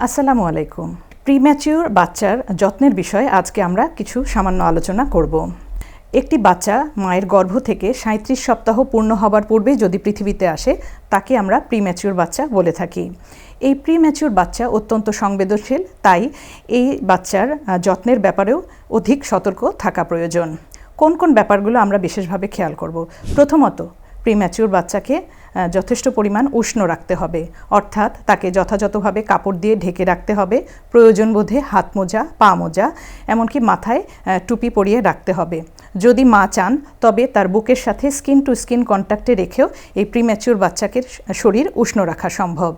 আসসালামু আলাইকুম। প্রিম্যাচিউর বাচ্চার যত্নের বিষয়ে আজকে আমরা কিছু সামান্য আলোচনা করব। একটি বাচ্চা মায়ের গর্ভ থেকে 37 সপ্তাহ পূর্ণ হবার পূর্বেই যদি পৃথিবীতে আসে তাকে আমরা প্রিম্যাচিউর বাচ্চা বলে থাকি। এই প্রিম্যাচিউর বাচ্চা অত্যন্ত সংবেদনশীল, তাই এই বাচ্চার যত্নের ব্যাপারেও অধিক সতর্ক থাকা প্রয়োজন। কোন কোন ব্যাপারগুলো আমরা বিশেষভাবে খেয়াল করব? প্রথমত, প্রিম্যাচিউর বাচ্চাকে যথেষ্ট পরিমাণ উষ্ণ রাখতে হবে, অর্থাৎ তাকে যথাযথভাবে কাপড় দিয়ে ঢেকে রাখতে হবে। প্রয়োজন বোধে হাত মোজা, পা মোজা, এমনকি মাথায় টুপি পরিয়ে রাখতে হবে। যদি মা চান তবে তার বুকের সাথে স্কিন টু স্কিন কন্ট্যাক্টে রেখেও এই প্রিম্যাচিউর বাচ্চাকে শরীর উষ্ণ রাখা সম্ভব।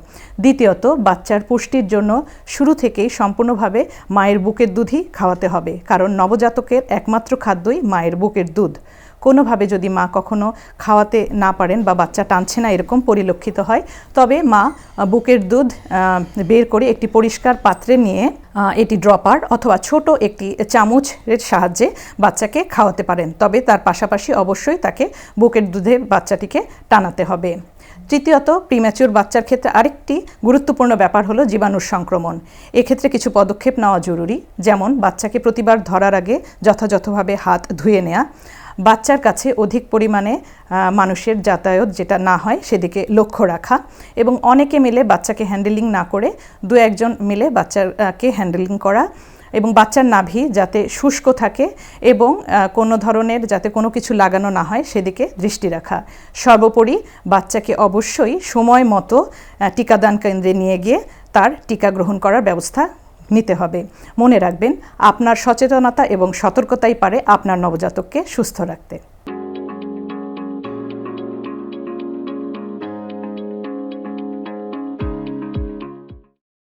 দ্বিতীয়ত, বাচ্চার পুষ্টির জন্য শুরু থেকেই সম্পূর্ণভাবে মায়ের বুকের দুধই খাওয়াতে হবে, কারণ নবজাতকের একমাত্র খাদ্যই মায়ের বুকের দুধ। কোনোভাবে যদি মা কখনো খাওয়াতে না পারেন বা বাচ্চা টানছে না এরকম পরিলক্ষিত হয়, তবে মা বুকের দুধ বের করে একটি পরিষ্কার পাত্রে নিয়ে এটি ড্রপার অথবা ছোট একটি চামচের সাহায্যে বাচ্চাকে খাওয়াতে পারেন। তবে তার পাশাপাশি অবশ্যই তাকে বুকের দুধে বাচ্চাটিকে টানাতে হবে। তৃতীয়ত, প্রিম্যাচিউর বাচ্চার ক্ষেত্রে আরেকটি গুরুত্বপূর্ণ ব্যাপার হলো জীবাণুর সংক্রমণ। এক্ষেত্রে কিছু পদক্ষেপ নেওয়া জরুরি, যেমন বাচ্চাকে প্রতিবার ধরার আগে যথাযথভাবে হাত ধুয়ে নেওয়া, বাচ্চার কাছে অধিক পরিমাণে মানুষের যাতায়াত যেটা না হয় সেদিকে লক্ষ্য রাখা, এবং অনেকে মিলে বাচ্চাকে হ্যান্ডেলিং না করে দু একজন মিলে বাচ্চাকে হ্যান্ডেলিং করা, এবং বাচ্চার নাভি যাতে শুষ্ক থাকে এবং কোনো ধরনের যাতে কোনো কিছু লাগানো না হয় সেদিকে দৃষ্টি রাখা। সর্বোপরি বাচ্চাকে অবশ্যই সময় মতো টিকাদান কেন্দ্রে নিয়ে গিয়ে তার টিকা গ্রহণ করার ব্যবস্থা নিতে হবে। মনে রাখবেন, আপনার সচেতনতা এবং সতর্কতাই পারে আপনার নবজাতককে সুস্থ রাখতে।